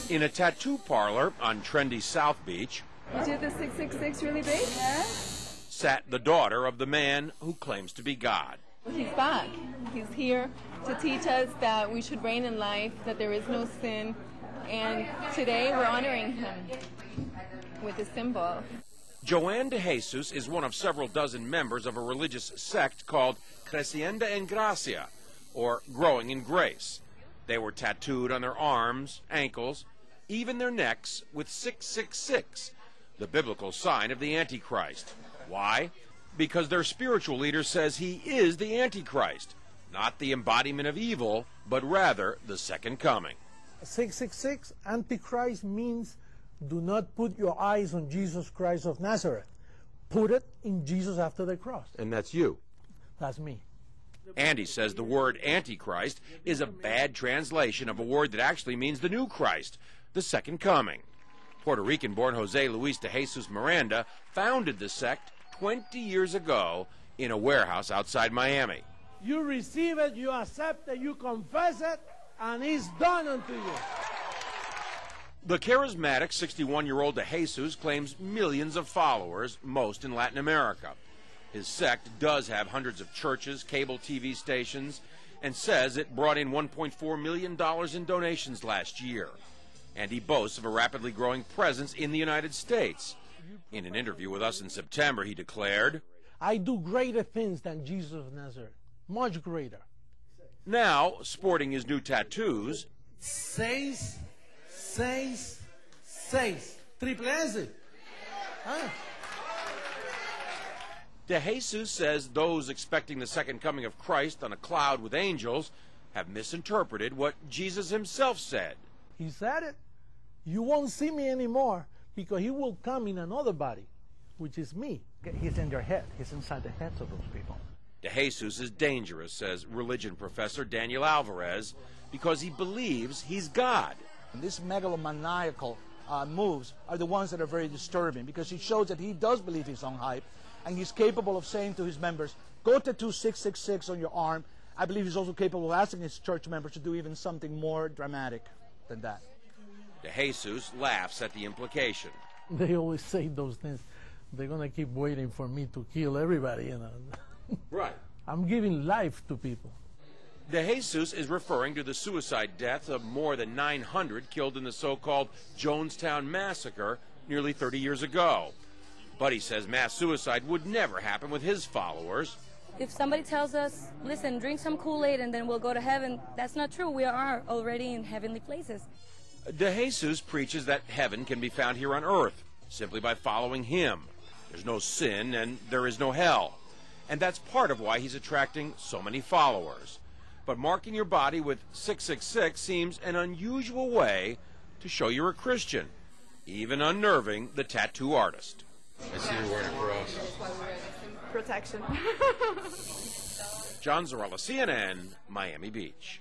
In a tattoo parlor on trendy South Beach, You did the 666 really big? Yeah. sat the daughter of the man who claims to be God. He's back. He's here to teach us that we should reign in life, that there is no sin, and today we're honoring him with this symbol. Joanne de Jesus is one of several dozen members of a religious sect called Creciendo en Gracia, or Growing in Grace. They were tattooed on their arms, ankles, even their necks with 666, the biblical sign of the Antichrist. Why? Because their spiritual leader says he is the Antichrist, not the embodiment of evil, but rather the second coming. 666, Antichrist, means do not put your eyes on Jesus Christ of Nazareth. Put it in Jesus after the cross. And that's you. That's me. Andy says the word Antichrist is a bad translation of a word that actually means the new Christ, the second coming. Puerto Rican-born Jose Luis de Jesus Miranda founded the sect 20 years ago in a warehouse outside Miami. You receive it, you accept it, you confess it, and it's done unto you. The charismatic 61-year-old de Jesus claims millions of followers, most in Latin America. His sect does have hundreds of churches, cable TV stations, and says it brought in $1.4 million in donations last year. And he boasts of a rapidly growing presence in the United States. In an interview with us in September, he declared, I do greater things than Jesus of Nazareth, much greater. Now, sporting his new tattoos, 6, 6, 6. Triple S. Huh? de Jesus says those expecting the second coming of Christ on a cloud with angels have misinterpreted what Jesus himself said. He said it. You won't see me anymore because he will come in another body, which is me. He's in their head. He's inside the heads of those people. De Jesus is dangerous, says religion professor Daniel Alvarez, because he believes he's God. And these megalomaniacal moves are the ones that are very disturbing because it shows that he does believe his own hype and he's capable of saying to his members, go tattoo 666 on your arm. I believe he's also capable of asking his church members to do even something more dramatic than that. De Jesus laughs at the implication. They always say those things. They're going to keep waiting for me to kill everybody, you know. Right. I'm giving life to people. De Jesus is referring to the suicide deaths of more than 900 killed in the so-called Jonestown massacre nearly 30 years ago. But he says mass suicide would never happen with his followers. If somebody tells us, listen, drink some Kool-Aid and then we'll go to heaven, that's not true. We are already in heavenly places. De Jesus preaches that heaven can be found here on earth simply by following him. There's no sin and there is no hell. And that's part of why he's attracting so many followers. But marking your body with 666 seems an unusual way to show you're a Christian, even unnerving the tattoo artist. I see you're wearing a cross. Protection. John Zarella, CNN, Miami Beach.